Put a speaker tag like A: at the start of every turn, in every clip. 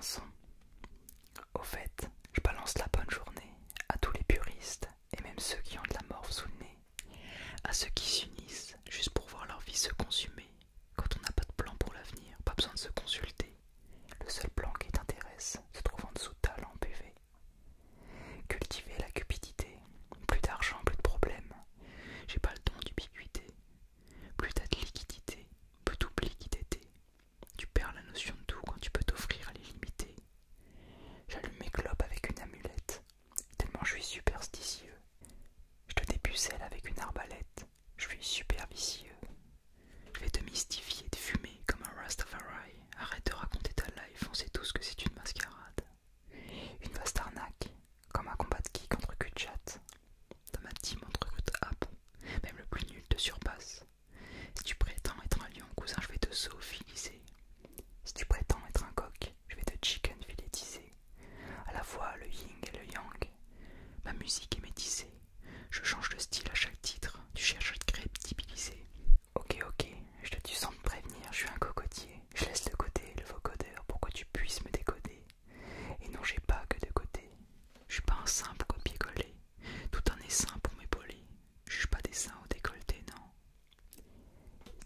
A: chanson. Au fait, je balance la bonne journée à tous les puristes et même ceux qui ont de la morve sous le nez, à ceux qui s'unissent juste pour voir leur vie se consumer. Quand on n'a pas de plan pour l'avenir, pas besoin de se consulter. Le seul plan qui t'intéresse se trouve en dessous de ta lampe UV. Cultiver la cupidité, plus d'argent, plus de problèmes. J'ai pas le don d'ubiquité. Plus t'as de liquidité, plus t'oublies qui t'étais. Tu perds la notion de tout quand tu peux t'offrir à l'illimité. J'allume mes clopes avec une amulette, tellement je suis superstitieux. Je te dépucelle avec une arbalète, je suis super vicieux. Je vais te mystifier, de fumer comme un Rastafari. Arrête de raconter ta life, on sait tous que c'est une mascarade. Une vaste arnaque, comme un combat de kick entre cul de chatte. Dans ma team on te recrute à bon, même le plus nul te surpasse. Si tu prétends être un lion, cousin, je vais te zoophiliser. Si tu prétends être un coq, je vais te chicken filétiser. À la fois le yin et le yang, ma musique est métissée. Je change de style à chaque titre, tu cherches à te crédibiliser. Ok, je te tue sans te prévenir, je suis un cocotier. Je laisse de côté le vocodeur pour que tu puisses me décoder. Et non, j'ai pas que de côté. Je suis pas un simple copier-coller, tout un essaim pour m'épauler. Je juge pas des seins au décolleté, non.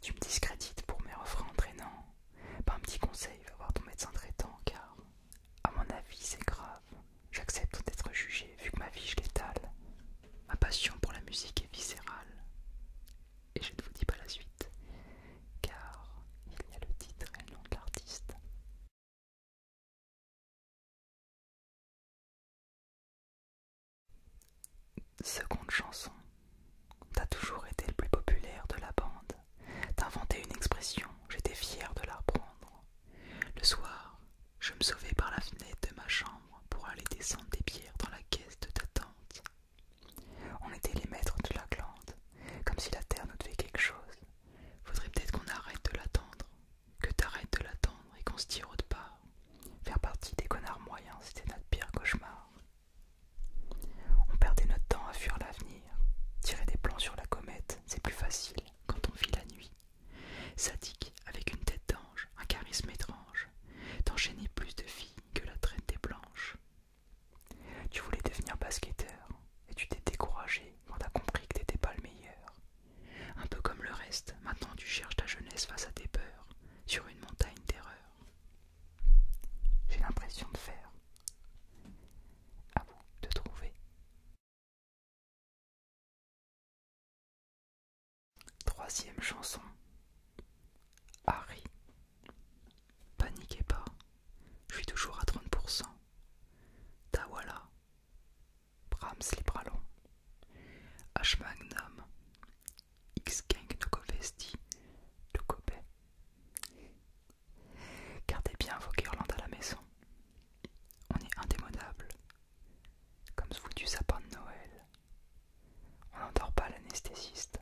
A: Tu me discrédites pour mes refrains entraînants. Pas un petit conseil, va voir ton médecin traitant, car, à mon avis, c'est grave. J'accepte d'être jugé vu que ma vie je l'étale. Ma passion pour la musique est viscérale. Et je ne vous dis pas la suite, car il y a le titre et le nom de l'artiste. Seconde chanson. T'as toujours été le plus populaire de la bande. T'as inventé une expression, j'étais fier de la reprendre. Le soir, je me sauvais par la fenêtre de ma chambre pour aller descendre des pierres dans la caisse de ta tante. On était les maîtres de la glande, comme si la terre nous devait quelque chose. Faudrait peut-être qu'on arrête de l'attendre, que t'arrêtes de l'attendre et qu'on se tire autre part. Faire partie des connards moyens, c'était notre pire cauchemar. On perdait notre temps à fuir l'avenir. Tirer des plans sur la comète, c'est plus facile quand on vit la nuit. Sadique, avec une tête d'ange, un charisme étrange, t'enchaînais plus de filles que la traite des blanches. Tu voulais devenir basketteur, et tu t'es découragé quand t'as compris que t'étais pas le meilleur. Un peu comme le reste, maintenant tu cherches ta jeunesse face à tes peurs, sur une montagne d'erreurs. J'ai l'impression de faire. À vous de trouver. Troisième chanson. Harry. Paniquez pas, je suis toujours à 30%. Tawala. Brahms Libralon. H. Magnum. X. Gang Nokovesti. Le Copet. Gardez bien vos guirlandes à la maison. On est indémodable. Comme ce foutu sapin de Noël. On n'endort pas l'anesthésiste.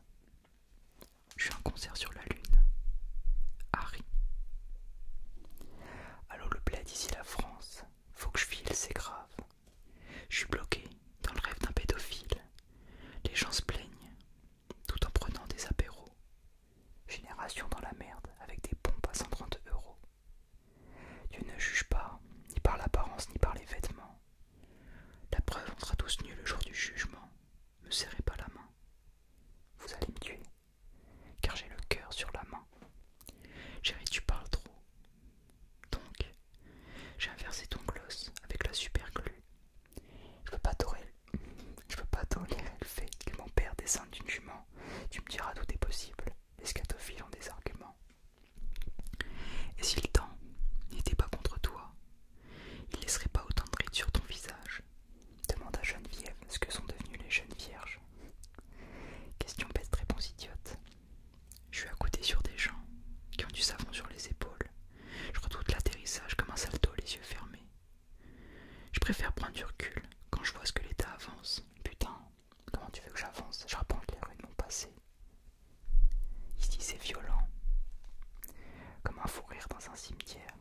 A: Je suis un concert sur la lune. Harry. Allô le bled ici la France. Faut que je file, c'est grave. Je suis bloqué dans le rêve d'un pédophile. Les gens se plaignent, tout en prenant des apéros. Génération dans la merde, avec des pompes à 130 €. Dieu ne juge pas, ni par l'apparence, ni par les vêtements. La preuve, on sera tous nus le jour du jugement. Me serrez pas la main. Vous allez me tuer, car j'ai le cœur sur la main. Chérie, tu parles trop. Donc, j'ai inversé ton gloss avec la super glue. Je peux pas tolérer le fait que mon père descende d'une jument. Tu me diras tout est possible. Les scatophiles ont des arguments. Et si le temps n'était pas contre toi, il laisserait pas autant de rides sur ton visage. Demande à Geneviève ce que sont devenues les jeunes vierges. Question bête, réponse idiote. Je suis accoudé sur des gens qui ont du savon sur les épaules. Je redoute l'atterrissage comme un salto les yeux fermés. Je préfère prendre du recul quand je vois ce que l'État avance. Putain, comment tu veux que j'avance? Je rapporte les rues de mon passé. Ici c'est violent. Comme un fou rire dans un cimetière.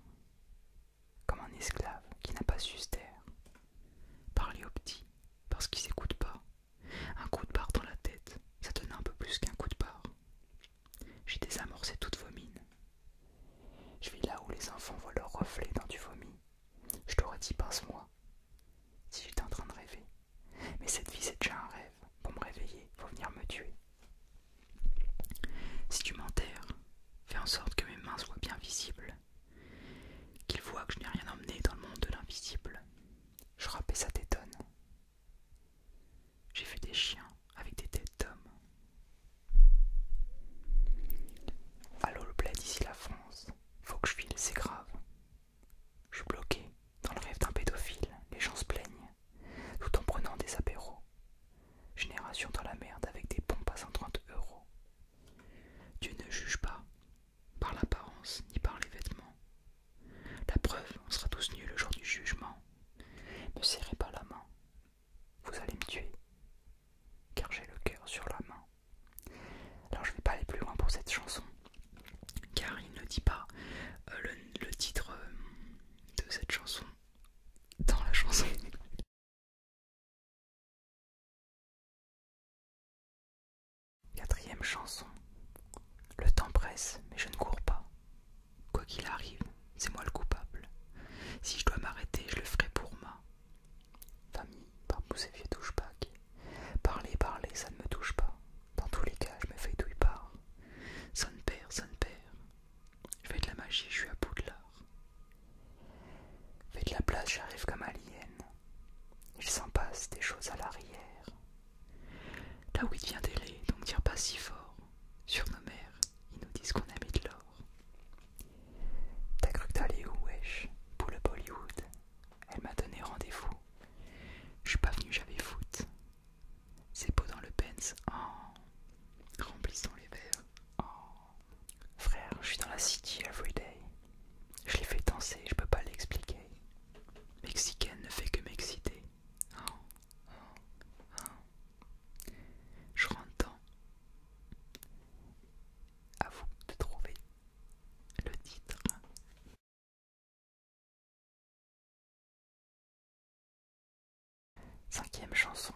A: Comme un esclave qui n'a pas su se taire. Parler aux petits parce qu'ils s'écoutent pas. Un coup de barre dans la tête, ça donne un peu plus qu'un coup de barre. J'ai désamorcé toutes vos mines. Je vis là où les enfants voient leur reflet dans du vomi. chanson. Le temps presse, mais je ne cours pas. Quoi qu'il arrive, c'est moi le coupable. Si je dois m'arrêter, je le ferai pour ma famille, par pouce et vieux touche-pack. Parler, parler, ça ne me touche pas. Dans tous les cas, je me fais douille part. Sonne père, sonne père. Je fais de la magie, je suis à Poudlard. Fais de la place, j'arrive comme alien. Il s'en passe des choses à l'arrière. Là où il vient d'ailer, donc tire pas si fort. Sur nos mers, ils nous disent qu'on a mis de l'or. T'as cru que t'allais où, wesh? Poule Bollywood. Elle m'a donné rendez-vous. Je suis pas venu, j'avais foot. C'est beau dans le Benz. Oh. Remplissons les verres. Oh. Frère, je suis dans la city everyday. Je l'ai fait danser, je peux pas l'expliquer. Mexicaine ne fait que m'exciter. Oh. Oh. Oh. Je rentre dedans. À vous de trouver le titre. Cinquième chanson.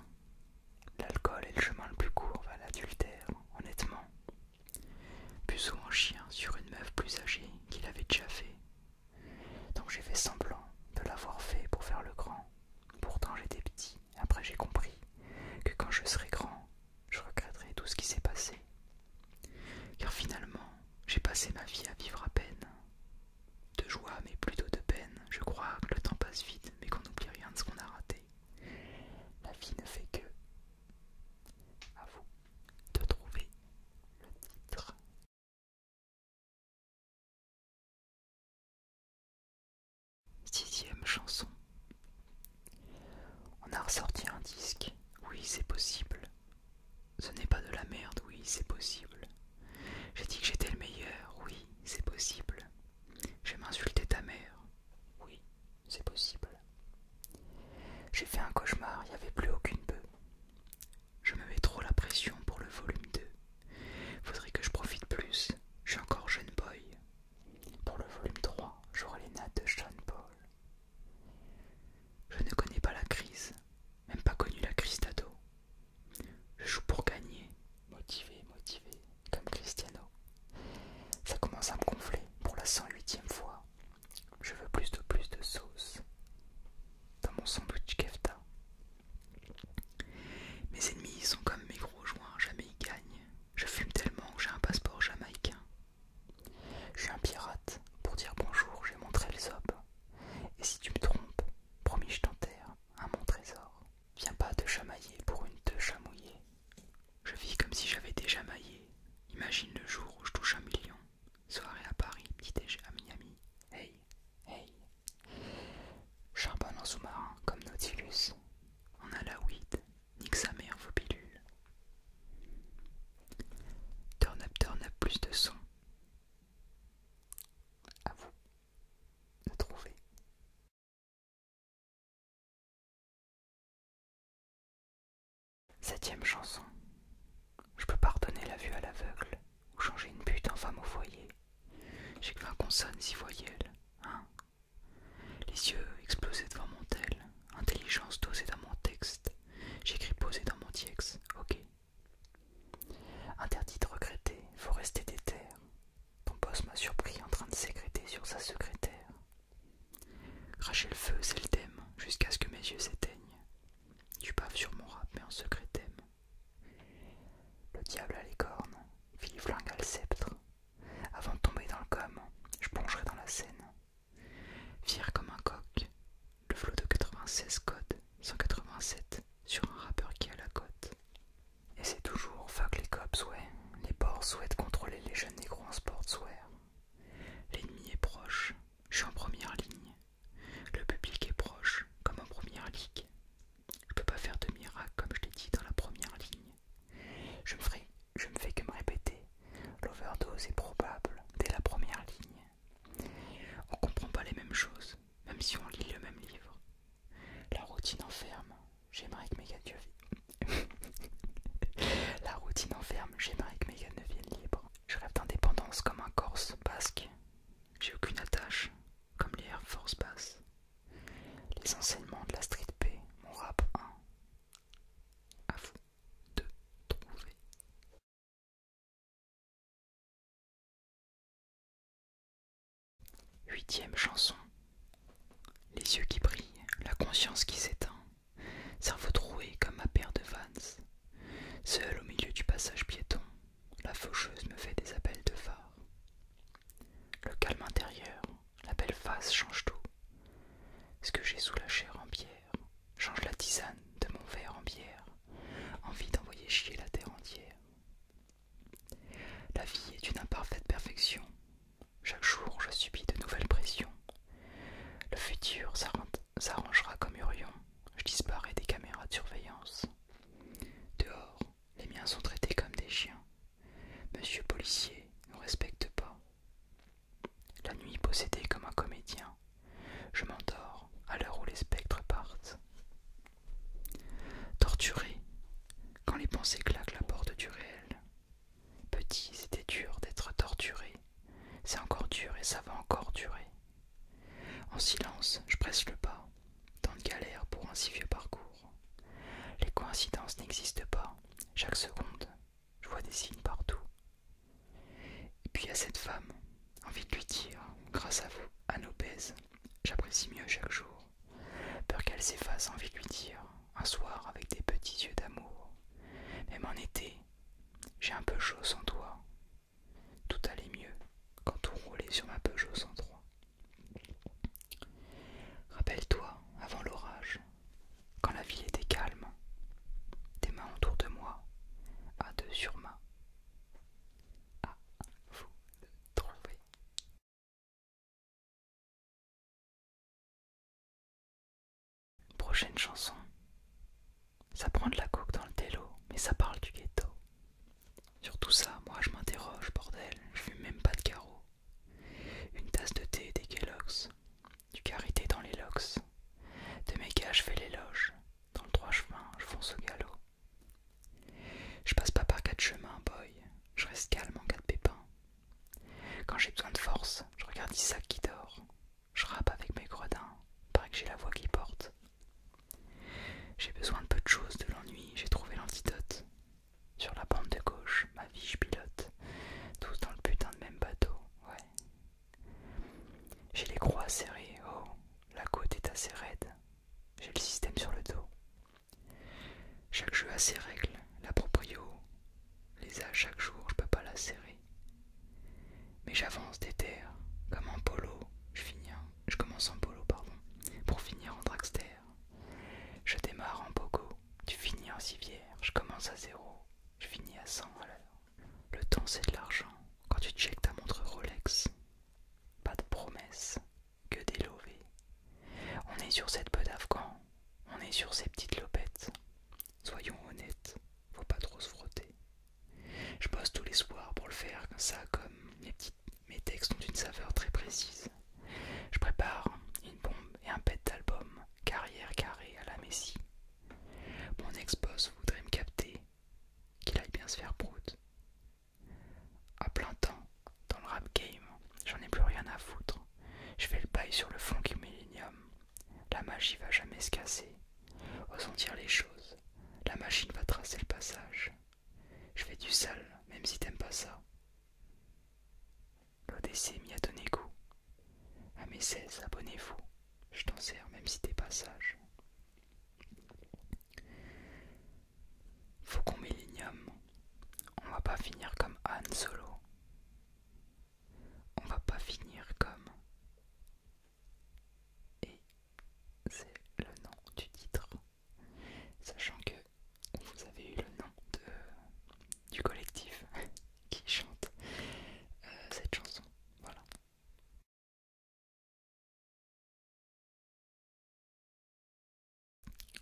A: L'alcool est le chemin le plus court vers l'adultère, honnêtement. Puceau en chien sur une meuf plus âgée qu'il avait déjà fait. Donc j'ai fait semblant de l'avoir fait pour faire le grand. Pourtant j'étais petit, après j'ai compris que quand je serai grand, je regretterai tout ce qui s'est passé. Car finalement, j'ai passé ma vie à vivre à peine. De joie mais plutôt de peine, je crois que le temps passe vite mais qu'on n'oublie rien de ce qu'on a raté. La vie ne fait que... À vous de trouver le titre. Sixième chanson. On a ressorti un disque, oui c'est possible. Ce n'est pas de la merde, oui c'est possible. J'ai dit que j'étais le meilleur, oui c'est possible. J'ai m'insulté ta mère, oui c'est possible. J'ai fait un cauchemar, il n'y avait plus aucune bœuf. Je me mets trop la pression pour le volume 2. Faudrait que je profite plus, je suis encore jeune boy. Pour le volume 3, j'aurai les nattes de Sean Paul. Je ne connais pas la crise, même pas connu la crise d'ado. Je joue pour gagner, motivé, comme Cristiano. Ça commence à me gonfler pour la 108e fois. Je veux plus de sauce dans mon sandwich kefta. Mes ennemis sont comme mes gros joints, jamais ils gagnent. Je fume tellement que j'ai un passeport jamaïcain. Je suis un pirate, pour dire bonjour j'ai montré le zob. Et si tu me trompes, promis je t'enterre, un mon trésor. Viens pas te chamailler pour une te chamouiller. Je vis comme si j'avais déjà maillé. Imagine le jour où je touche 1 million. Soirée à Paris, petit déj à Miami. Hey, hey. Charbonne en sous-marin comme Nautilus. On a la weed, nique sa mère vos pilules. Turn up, plus de son. À vous de trouver. Septième chanson. Je peux pardonner la vue à l'aveugle ou changer une pute en femme au foyer. J'ai que 20 consonnes, 6 voyelles, hein. Les yeux explosés devant mon tel, intelligence dosée dans mon texte. J'écris posé dans mon tiex, ok. Interdit de regretter, faut rester déter. Ton boss m'a surpris en train de sécréter sur sa secrétaire. Cracher le feu, c'est le thème, jusqu'à ce que mes yeux s'éteignent. Tu baves sur mon rap, mais en secret thème. Le diable a les cornes, Philippe Flingue a le sceptre. Avant de tomber dans le com, je plongerai dans la Seine. Fier comme un coq, le flot de 96 code 187 sur un rappeur qui a la cote. Et c'est toujours fuck les cops, ouais. Les bords souhaitent contrôler les jeunes négros en sportswear. L'ennemi est proche, je suis en première ligne. Le public est proche, comme en première ligue. Je peux pas faire de miracle comme je l'ai dit dans la première ligne. Je me fais que me répéter. L'overdose est probable dès la première ligne. On comprend pas les mêmes choses, même si on lit le même livre. La routine enferme, j'aimerais que mes gars La routine enferme, j'aimerais que mes gars deviennent libres. Je rêve d'indépendance comme un Corse basque. J'ai aucune attache, comme les Air Force Bass. Les enseignements de la street P, mon rap 1. À vous de trouver. conscience qui s'éteint, cerveau troué comme ma paire de Vans. Seul au milieu du passage piéton, la faucheuse me fait des appels de phare. Le calme intérieur, la belle face change tout. Ce que j'ai sous la chair en pierre change la tisane de mon verre en bière. Envie d'envoyer chier la terre entière. La vie est une imparfaite perfection. Chaque jour je subis de nouvelles pressions. Le futur s'arrangera comme Hurion. Je disparais des caméras de surveillance. Dehors, les miens sont traités comme des chiens. Monsieur policier ne respecte pas. La nuit possédée comme un comédien. Je m'endors à l'heure où les spectres partent. Torturé, quand les pensées claquent la porte du réel. Petit, c'était dur d'être torturé. C'est encore dur et ça va encore durer. En silence, je presse le pas. Tant de galères pour un si vieux parcours. Les coïncidences n'existent pas. Chaque seconde, je vois des signes partout. Et puis à cette femme, envie de lui dire, grâce à vous, à nos baises, j'apprécie mieux chaque jour. Peur qu'elle s'efface, envie de lui dire, un soir avec des petits yeux d'amour. Même en été, j'ai un peu chaud sans toi. Tout allait mieux quand tout roulait sur ma Peugeot 103. Rappelle-toi, avant l'orage, quand la ville était calme, tes mains autour de moi, à deux sur ma. À vous de trouver. Prochaine chanson. Ça prend de la coke dans le télo, mais ça parle du ghetto. Sur tout ça, moi je m'interroge, bordel, je fume même pas de carreaux. Une tasse de thé et des Kellogg's, du karité dans les locks. De mes gars je fais l'éloge, dans le droit chemin je fonce au galop. Je passe pas par quatre chemins, boy, je reste calme en cas de pépin. Quand j'ai besoin de force, je regarde Isaac qui dort. Je rappe avec mes gredins, paraît que j'ai la voix qui porte. J'ai besoin de peu de choses, de l'ennui, j'ai trouvé l'antidote. Sur la bande de gauche, ma vie je pilote. Tous dans le putain de même bateau, ouais. J'ai les croix serrées, oh, la côte est assez raide. J'ai le système sur le dos. Chaque jeu a ses règles, la proprio les a chaque jour, je peux pas la serrer. Mais j'avance des terres, comme en polo, je commence en polo, pardon, pour finir en dragster. Je démarre en pogo, tu finis en civière, je commence à 0, je finis à 100 à l'heure. Le temps c'est de l'argent, quand tu checkes ta montre Rolex. Pas de promesses, que des lovés. On est sur cette peu d'Afghan, on est sur ces petites lopettes. Soyons honnêtes, faut pas trop se frotter. Je bosse tous les soirs pour le faire, ça comme mes textes ont une saveur très précise. Je prépare une bombe et un pet d'album, carrière carrée à la Messi. Mon ex-boss voudrait me capter, qu'il aille bien se faire prout. À plein temps, dans le rap game, j'en ai plus rien à foutre. Je fais le bail sur le fond du millénium. La magie va jamais se casser. Osons dire les choses, la machine va tracer le passage. Je fais du sale, même si t'aimes pas ça. L'ODC m'y a donné goût. À mes 16, abonnez-vous. Je t'en sers, même si t'es pas sage. Faucon Millennium. On va pas finir comme Han Solo. On va pas finir comme... Et c'est le nom du titre. Sachant que vous avez eu le nom du collectif qui chante cette chanson. Voilà.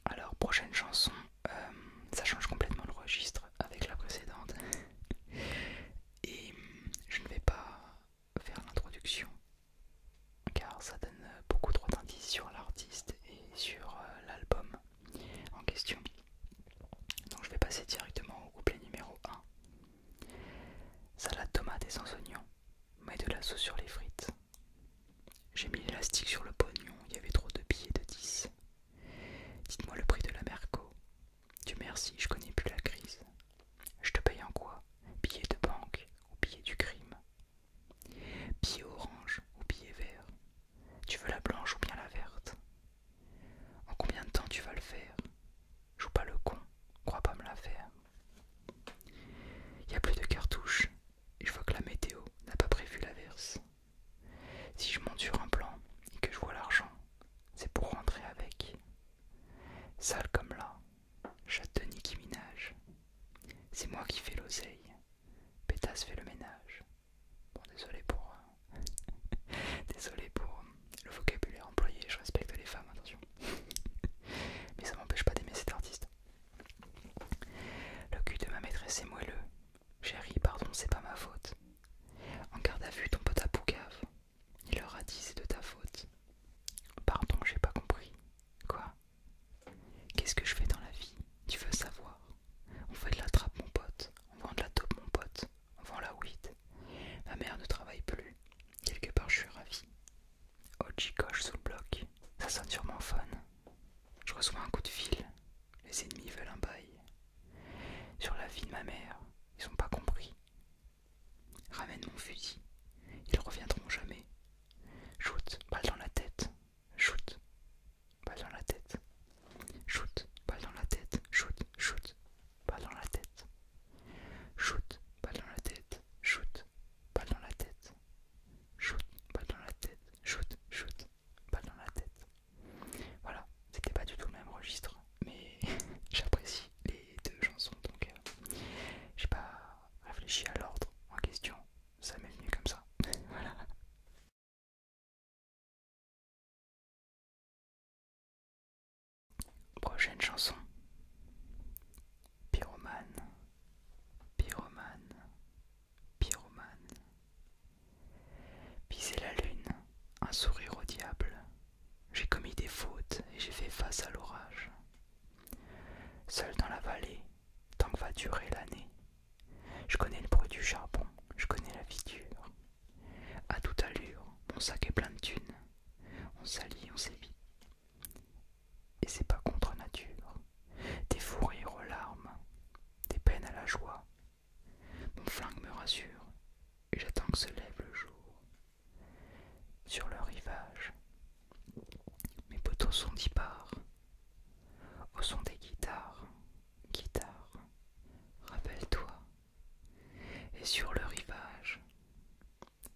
A: Alors, prochaine chanson, ça change complètement le registre avec la précédente. Et je ne vais pas faire l'introduction car ça donne beaucoup trop d'indices sur l'artiste et sur l'album en question. Donc je vais passer directement au couplet numéro 1. Salade tomate et sans oignon, mets de la sauce sur les frites. J'ai mis l'élastique sur le pognon, il y avait trop de billets de 10. Dites-moi le prix de la Merco. Dieu merci, je connais plus la crise. Je te paye en quoi? Billet de banque ou billet du crime? Billet orange ou billet vert? Tu veux la blanche ou bien la verte? En sale comme là, chatte de Nicki Minaj. C'est moi qui fais l'oseille, Pétasse fait le ménage. Bon, désolé pour le vocabulaire employé, je respecte les femmes, attention. Mais ça m'empêche pas d'aimer cet artiste. Le cul de ma maîtresse est moelleux. Chérie, pardon, c'est pas ma faute. En garde à vue, ton pote à Poucave. Il leur a dit c'est de ta faute. Pardon, j'ai pas compris. Quoi? Qu'est-ce que je fais dans la vie? Tu veux savoir? On fait de la trappe, mon pote. On vend de la taupe, mon pote. On vend la weed. Ma mère ne travaille plus. Quelque part, je suis ravi. OG coche sous le bloc. Ça sonne sur mon phone. Je reçois un coup de fil. Les ennemis veulent un bail. Sur la vie de ma mère, ils ont pas compris. Ramène mon fusil. Ils reviendront jamais. Shoot, balle dans la tête. Shoot, balle dans la tête. Shoot, balle dans la tête. Shoot, shoot, balle dans la tête. Shoot, balle dans la tête. Shoot, balle dans la tête. Shoot, balle dans la tête. Shoot, shoot, balle dans la tête. Voilà, c'était pas du tout le même registre, mais j'apprécie les deux chansons, donc j'ai pas réfléchi à l'ordre en question, ça m'est venu comme ça. Voilà. Prochaine chanson. Pyromane, pyromane, pyromane. Viser la lune, un sourire au diable. J'ai commis des fautes et j'ai fait face à l'orage. Seul dans la vallée, tant que va durer l'année. Je connais le bruit du charbon, je connais la vie dure. À toute allure, mon sac est plein de thunes. On s'allie, on sévit. Et c'est pas contre nature. Des fous rires aux larmes, des peines à la joie. Mon flingue me rassure, et j'attends que se lève le jour. Sur le rivage, mes poteaux sont d'Ipar. Au son des guitares, guitare, rappelle-toi. Et sur le rivage,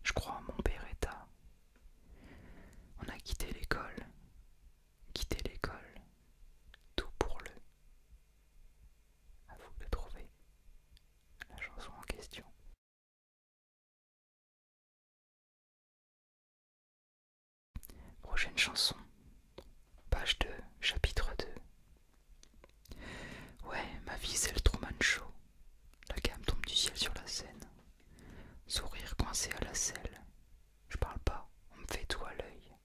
A: je crois en mon Beretta. On a quitté l'école, tout pour le. À vous de trouver la chanson en question. Prochaine chanson, page 2, chapitre 2. Ouais, ma vie c'est le Truman Show. La gamme tombe du ciel sur la scène. Sourire coincé à la selle. Je parle pas, on me fait tout à l'œil.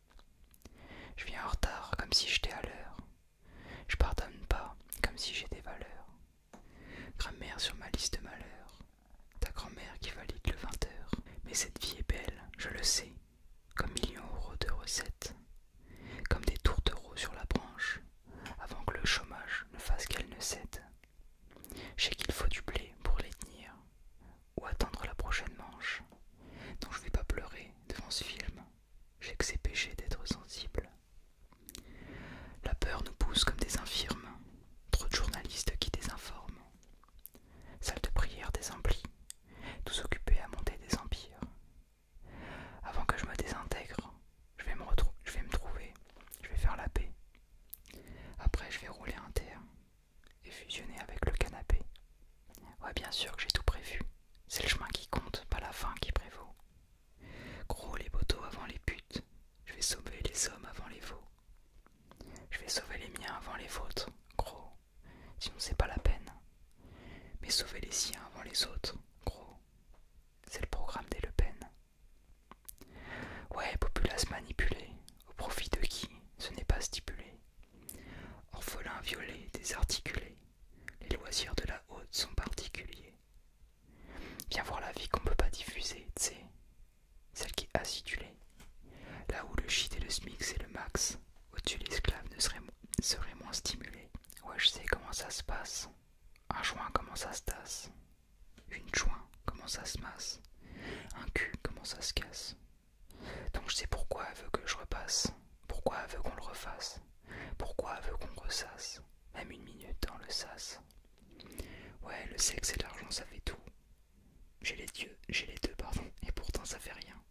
A: Je viens en retard comme si j'étais à l'heure. Je pardonne pas comme si j'ai des valeurs. Grammaire sur ma liste de malheurs. Ta grand-mère qui valide le 20h. Mais cette vie est belle, je le sais. Comme millions d'euros de recettes. Comme des tourtereaux sur la branche. Avant que le chômage ne fasse qu'elle ne cède. Je sais qu'il faut du blé pour les tenir. Ou attendre la prochaine manche. Donc je vais pas pleurer devant ce film. Je sais que c'est péché d'être sensible. La peur nous pousse comme des infirmes. Trop de journalistes qui désinforment. Salle de prière des amplis. Tous occupés à monter des empires. Avant que je me désintègre, je vais me trouver. Je vais faire la paix. Après je vais rouler un terre. Et fusionner avec le canapé. Ouais, bien sûr que j'ai tout prévu. C'est le chemin qui compte, pas la fin qui prévaut. Gros les poteaux avant les putes. Je vais sauver les hommes avant les veaux. Je vais sauver les miens avant les vôtres, gros. Sinon c'est pas la peine. Mais sauver les siens avant les autres, gros. C'est le programme des Le Pen. Ouais, populace manipulée. Au profit de qui? Ce n'est pas stipulé. Orphelin violé, désarticulé. Les loisirs de la haute sont particuliers. Viens voir la vie qu'on peut pas diffuser, t'sais. Celle qui est acidulée. Là où le shit et le smic c'est le max. Au-dessus l'esclave serait moins stimulé. Ouais, je sais comment ça se passe. Un joint, comment ça se tasse. Une joint, comment ça se masse. Un cul, comment ça se casse. Donc je sais pourquoi elle veut que je repasse. Pourquoi elle veut qu'on le refasse. Pourquoi elle veut qu'on ressasse. Même une minute dans le sas. Ouais, le sexe et l'argent ça fait tout. J'ai les deux, pardon, et pourtant ça fait rien.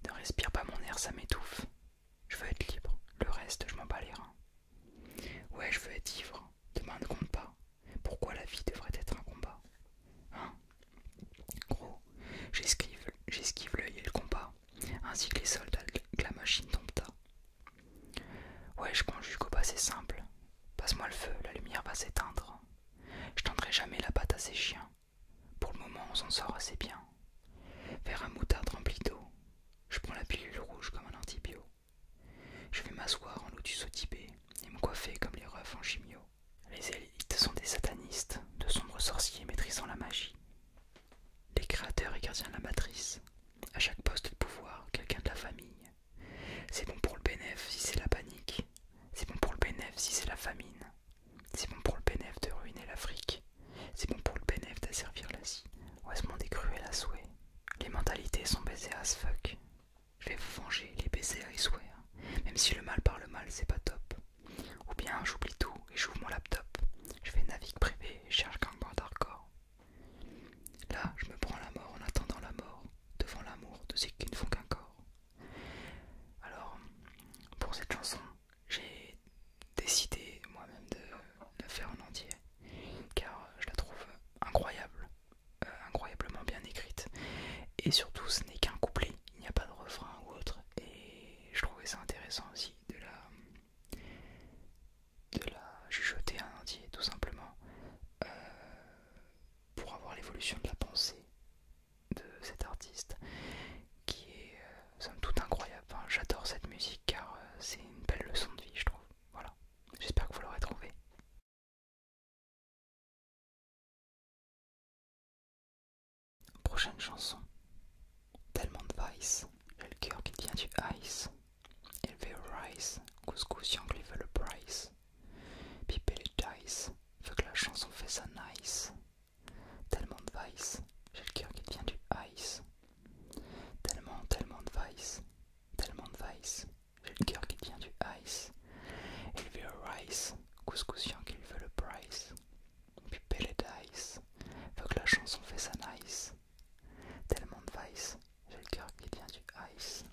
A: Ne respire pas mon air, ça m'étouffe. Je veux être libre, le reste je m'en bats les reins. Ouais, je veux si c'est la famine. C'est bon pour le bénéf de ruiner l'Afrique. C'est bon pour le bénéf d'asservir l'Asie. Ouais, ce monde est cruel à souhait. Les mentalités sont baisées as fuck. Je vais vous venger, les baiser I swear. Même si le mal par le mal, c'est pas top. Ou bien j'oublie tout et j'ouvre mon laptop. Je fais navigue privé et cherche gangbang hardcore. Là, je me prends la mort en attendant la mort, devant l'amour de ceux qui ne font qu'un corps. Alors, pour cette chanson, j'ai décidé moi-même de la faire en entier, car je la trouve incroyable, incroyablement bien écrite. Et surtout, ce n'est qu'un couplet, il n'y a pas de refrain ou autre. Et je trouvais ça intéressant aussi de la chuchoter en entier, tout simplement, pour avoir l'évolution de la pensée de cet artiste, qui est somme toute incroyable. Enfin, j'adore cette musique car c'est une belle leçon de vie, je trouve. Voilà, j'espère que vous l'aurez trouvé. Prochaine chanson. Tellement de vice, j'ai le cœur qui devient du ice. Élevé au rice, couscous, Yankee veut le price. Piper les dice, veut que la chanson fait ça nice. Tellement de vice, j'ai le cœur qui devient du ice. Tellement de vice, tellement de vice, j'ai le cœur qui devient du ice. Élevé au rice, couscous, Yankee veut le price. Piper les dice, veut que la chanson fait ça nice. Tellement de vice, j'ai le cœur qui devient du ice.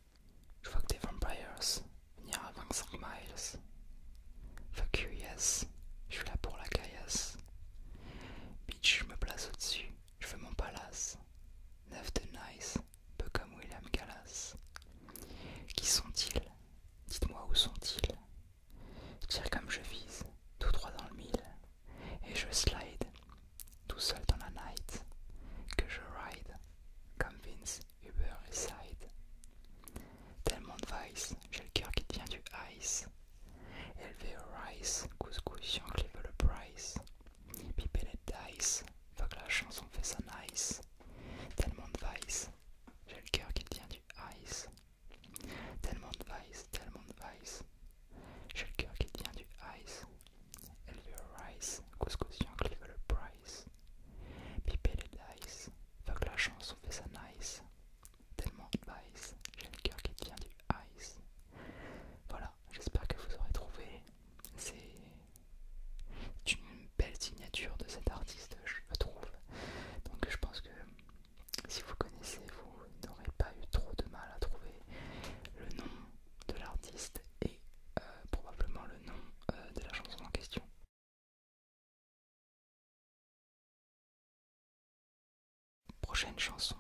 A: Je vois que des vampires venir à 25 miles. Fuck you, yes, je suis là pour la caillasse. Bitch, je me place au-dessus, je veux mon palace. Neuf de nice, peu comme William Gallas. Qui sont-ils? Dites-moi où sont-ils? Je tire comme je vise, tout droit dans le mille. Et je slide, tout seul dans la night. Que je ride, comme Vince, Uber et Side. Tellement de vice, j'ai le cœur qui devient du ice. Élevé au rice, couscous, Yankee veut le price. Piper les dice, faut que la chanson fait ça nice. Tellement de vice, j'ai le cœur qui devient du ice. Tellement de vice, j'ai le cœur qui devient du ice. Élevé au rice, couscous, Yankee veut le price. Piper les dice, faut que la chanson fait ça nice. Tellement de vice, j'ai le cœur qui devient du ice. Voilà, j'espère que vous aurez trouvé. C'est une belle signature de cet artiste, je trouve. Donc je pense que si vous connaissez, vous n'aurez pas eu trop de mal à trouver le nom de l'artiste et probablement le nom de la chanson en question. Prochaine chanson.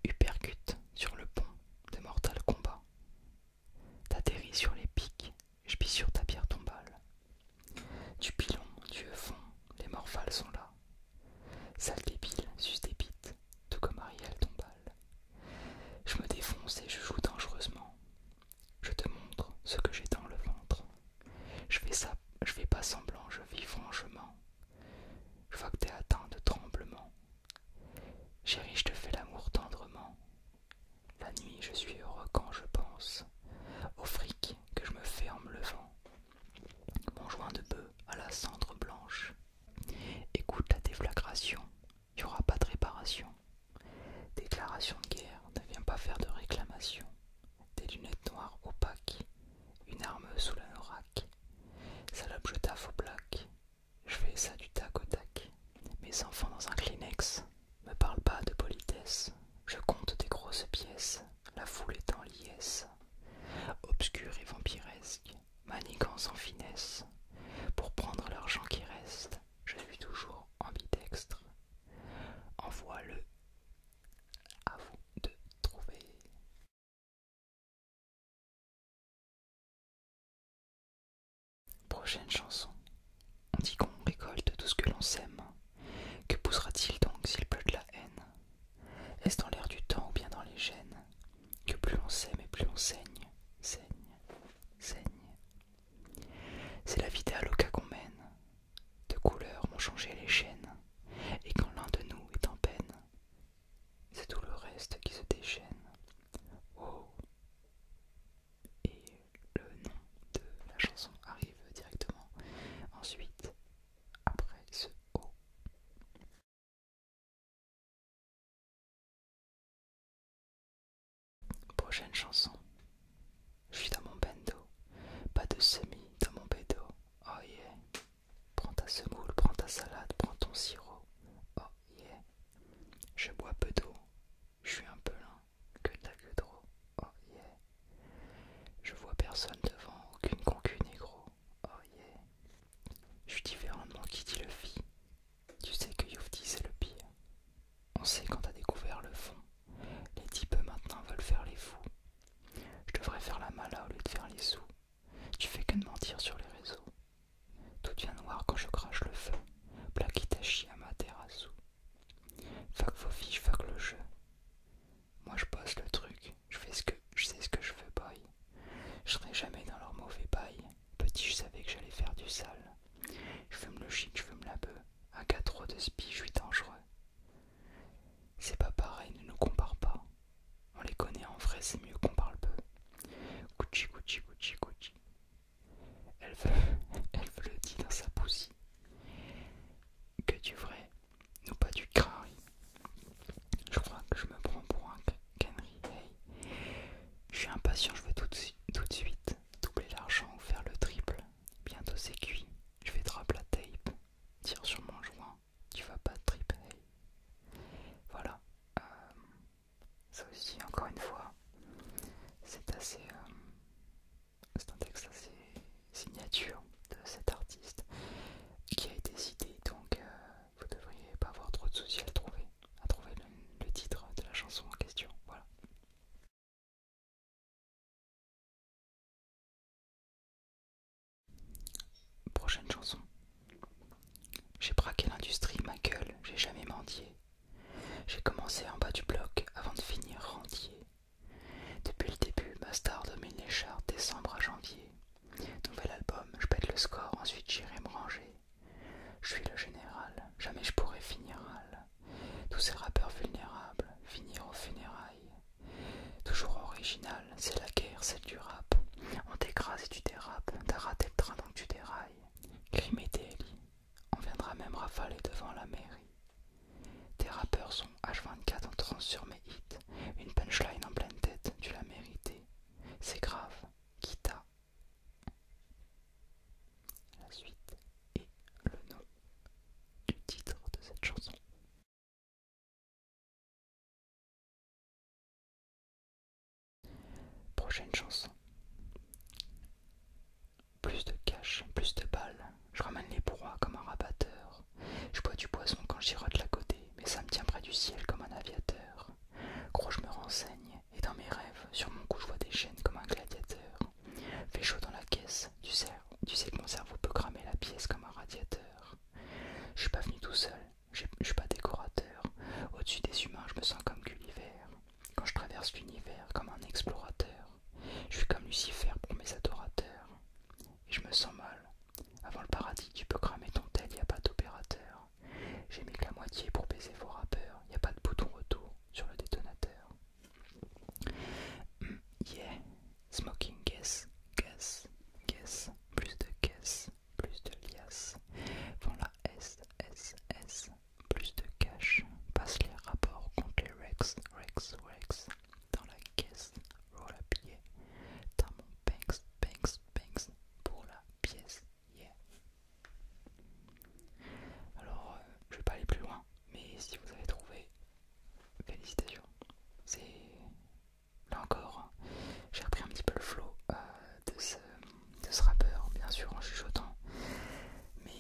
A: Uppercut sur le pont de Mortal Kombat. T'atterris sur les pics, je pisse sur ta pierre tombale. Du pilon, Dieu fond, les morphales sont là. Sale débile, suce des bites, tout comme Ariel Tombal. Je me défonce et je joue dangereusement. Je te montre ce que j'ai dans le ventre. Je fais pas semblant, je vis franchement. Je vois que t'es atteint de tremblement. Chérie, je te fais l'amour tendrement. La nuit, je suis heureux quand je pense au fric que je me fais en me levant. Mon joint de bœuf à la cendre blanche. Écoute la déflagration, y aura pas de réparation. Déclaration de guerre, ne viens pas faire de réclamation. Des lunettes noires opaques, une arme sous la norac. Salope, je taffe au black. Je fais ça du tac au tac. Mes enfants dans un Kleenex. Me parle pas de politesse. Je compte des grosses pièces. La foule est en liesse. Obscure et vampiresque. Manigant sans finesse. Pour prendre l'argent qui reste. Je suis toujours ambidextre. Envoie-le. À vous de trouver. Prochaine chanson. On dit qu'on récolte tout ce que l'on sème. Que poussera-t-il donc s'il pleut de la haine? Est-ce dans l'air du temps ou bien dans les gènes? Que plus on sème et plus on saigne, saigne, saigne. C'est la vie d'Aloca qu'on mène. De couleurs m'ont changé les chaînes. Et quand l'un de nous est en peine, c'est tout le reste qui se déchaîne. Oh. Et le nom de la chanson arrive. Prochaine chanson. Je suis dans mon bendo, pas de semis dans mon bédo. Oh yeah. Prends ta semoule, prends ta salade, prends ton sirop. Oh yeah. Je bois peu d'eau, je suis un peu lent, que de la queue trop. Oh yeah. Je vois personne devant, aucune concu négro. Oh yeah. Je suis différent de mon kitty le fit. Tu sais que Youfti c'est le pire. On sait quand t'as découvert le fond. Les types maintenant veulent faire les fous. Je devrais faire la mala au lieu de faire les sous. Tu fais que de mentir sur les réseaux. Tout devient noir quand je crache le feu. Plaquitachi à ma terrasse. Fuck vos fiches, fuck le jeu. Moi je bosse le truc, je sais ce que je veux boy. Je serai jamais dans leur mauvais bail. Petit je savais que j'allais faire du sale. Je fume le shit, je fume la bœuf. Un gars trop de spi, je suis dangereux. C'est pas pareil, ne nous compare pas. On les connaît en vrai, c'est mieux qu'on parle peu. Gucci, Gucci, Gucci, Gucci. Elle veut le dit dans sa poussie. Que du vrai, nous pas du crari. Je crois que je me prends pour un cannery. Hey. Je suis impatient, je veux tout de suite doubler l'argent ou faire le triple. Bientôt c'est cuit, je vais drop la tape. Tire sur mon joint, tu vas pas trip. Hey. Voilà. Ça aussi, encore une fois, c'est assez. C'est un texte assez signature de cet artiste qui a été cité, donc vous devriez pas avoir trop de soucis à trouver le titre de la chanson en question. Voilà. Prochaine chanson. J'ai braqué l'industrie, ma gueule, j'ai jamais mendié. J'ai commencé en bas du bloc avant de finir rentier. Depuis le début, Bastard domine les charts, décembre à janvier. Nouvel album, je pète le score, ensuite j'irai me ranger. Je suis le général, jamais je pourrai finir râle. Tous ces rappeurs vulnérables, finir aux funérailles. Toujours original, c'est la guerre, celle du rap. On t'écrase et tu dérapes, t'as raté le train donc tu dérailles. Crime et délit, on viendra même rafaler devant la mairie. Tes rappeurs sont H24 en transe sur mes hits. Une punchline en pleine tête, tu l'as mérité. C'est grave, qui t'a. La suite et le nom du titre de cette chanson. Prochaine chanson. Plus de cash, plus de balles. Je ramène les proies comme un rabatteur. Je bois du poison quand j'y rote la côté, mais ça me tient près du ciel comme un aviateur. Gros, je me renseigne, et dans mes rêves, sur mon cou, je vois des chaînes comme un gladiateur. Fait chaud dans la caisse, tu sais que mon cerveau peut cramer la pièce comme un radiateur. Je suis pas venu tout seul, je suis pas décorateur. Au-dessus des humains, je me sens comme Gulliver. Quand je traverse l'univers comme un explorateur, je suis comme Lucifer pour mes adorateurs. Et je me sens mal. Avant le paradis, tu peux cramer ton tel, y a pas d'opérateur. J'ai mis que la moitié pour baiser vos rappeurs, y a pas de bouton retour sur le détonateur. Yeah, smoking guess, plus de caisse, plus de liasses. Vends la S, plus de cash. Passe les rapports contre les Rex. Dans la caisse, roll à pied. Dans mon banks, pour la pièce, yeah. Alors, je vais pas aller plus loin, mais si vous avez trouvé, félicitations. C'est là encore, j'ai repris un petit peu le flow de ce rappeur, bien sûr en chuchotant. Mais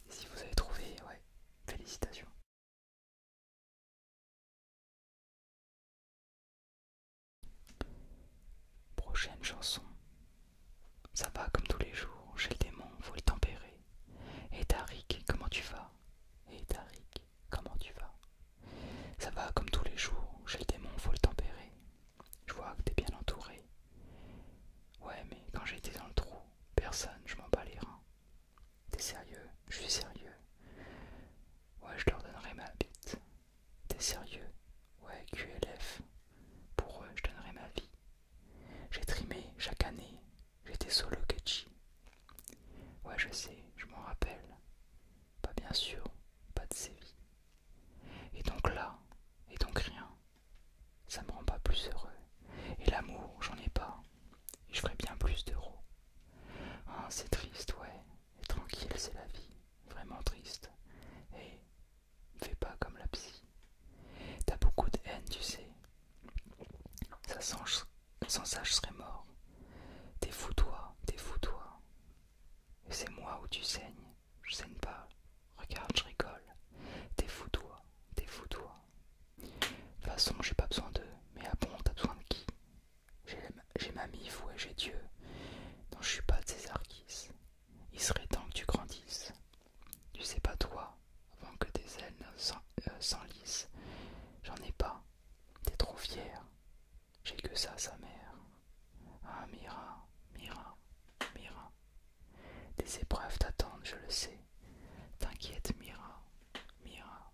A: si vous avez trouvé, ouais, félicitations. Prochaine chanson. Ça va comme tous les jours, chez le démon, faut le tempérer. Et Tariq, comment tu vas? Et Tariq, comment tu vas? Ça va comme tous les jours, chez le démon, faut le tempérer. Je vois que t'es bien entouré. Ouais, mais quand j'étais dans le trou, personne, je m'en bats les reins. T'es sérieux? Je suis sérieux. Ouais, je leur donnerai ma bite. T'es sérieux? Ouais, QLF. Pour eux, je donnerai ma vie. J'ai trimé chaque année. J'étais solo que tu saignes. Je saigne pas. Regarde, je rigole. Défous-toi, défous-toi. De toute façon, j'ai pas besoin d'eux. Mais ah bon, t'as besoin de qui? J'ai ma mif, ouais, j'ai Dieu. Non, je suis pas de ces arquisses. Il serait temps que tu grandisses. Tu sais pas toi, avant que tes ailes s'enlissent. J'en ai pas. T'es trop fière. J'ai que ça, sa mère. Ah, Mira, Mira, Mira. Des épreuves t'attendent, je le sais. T'inquiète, Mira, Mira,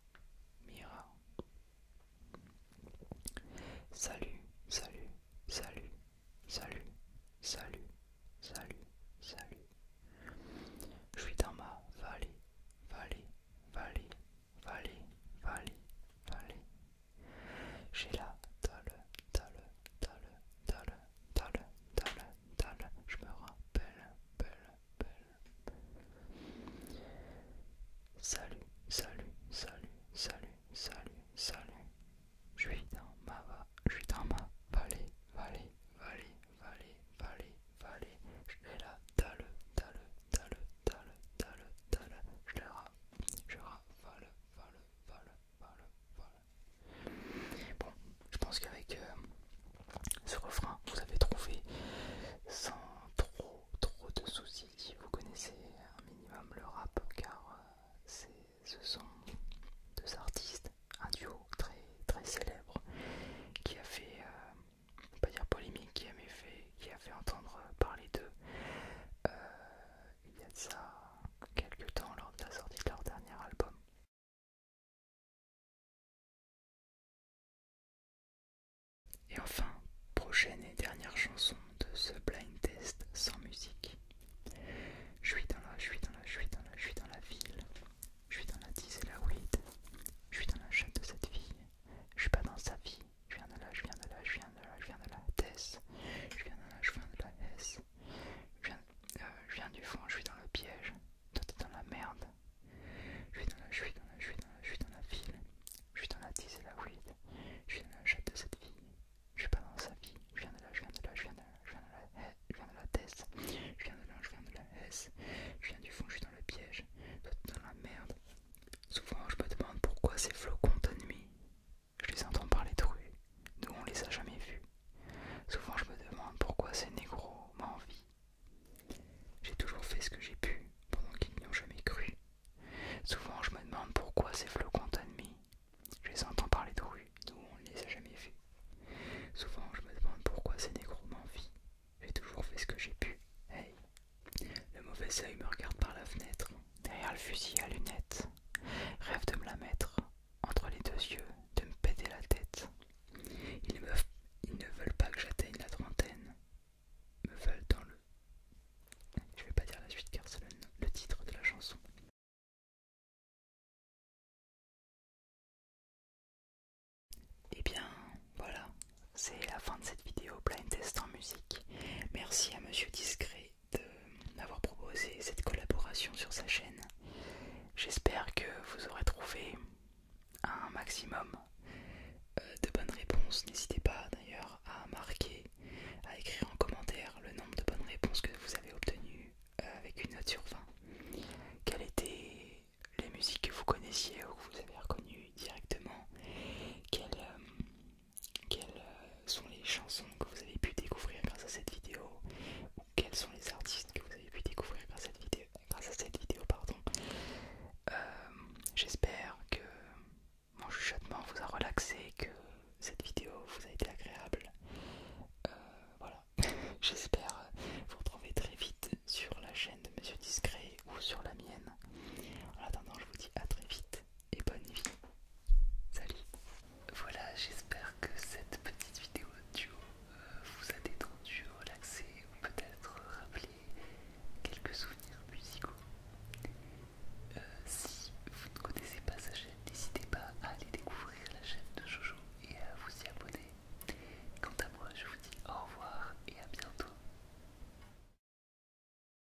A: Mira. Salut, salut, salut, salut, salut, salut, salut. Je suis dans ma vallée, vallée, vallée, vallée, vallée, vallée. J'ai la dalle, dalle, dalle, dalle, dalle, dalle, dalle. Je me rappelle, belle, belle. Salut, salut, salut, salut, salut, salut. Je suis dans ma vallée, vallée, vallée, vallée, vallée, vallée. J'ai la dalle, dalle, dalle, dalle, dalle, dalle. Je rafale, vale, vale, vale, vale. Bon, je pense qu'avec ce refrain, vous avez trouvé sans trop de soucis si vous connaissez un minimum le rap, car ce sont deux artistes, un duo très célèbre qui a fait, pas dire polémique, qui a fait entendre parler d'eux il y a de ça quelques temps lors de la sortie de leur dernier album. Et enfin, prochaine et dernière chanson de ce blind test sans musique. Je suis dans la ville. Je suis dans la tease et la weed. Je suis dans la chatte de cette fille. Je suis pas dans sa vie. Je viens de là, je viens de là, je viens de là, je viens de la Tess. Je viens de là, je viens de la S. Je viens du fond, je suis dans le piège. Toi t'es dans la merde. Je suis dans la ville. Je suis dans la tease et la weed. Je suis dans la chatte de cette fille. Je suis pas dans sa vie. Je viens de là, je viens de là, je viens de là, je viens de la Tess. Je viens de là, je viens de la S. Je viens du fond, je suis dans le piège. Toi t'es dans la merde. Souvent je me demande pourquoi ces flocons de nuit. Je les entends parler de rue. Nous on les a jamais vus. Souvent je me demande pourquoi ces négros m'envient. J'ai toujours fait ce que j'ai pu pendant qu'ils n'y ont jamais cru. Souvent je me demande pourquoi ces flocons d'ennemis. Je les entends parler de rue, nous on ne les a jamais vus. Souvent je me demande pourquoi ces négros m'envient. J'ai toujours fait ce que j'ai pu. Hey, le mauvais œil me regarde par la fenêtre, derrière le fusil à lunettes. Rêve de me la mettre entre les deux yeux, de me péter la tête. Ils ne veulent pas que j'atteigne la trentaine. Me veulent dans le... Je vais pas dire la suite car c'est le titre de la chanson. Et bien voilà, c'est la fin de cette vidéo blind test en musique. Merci à Monsieur Discret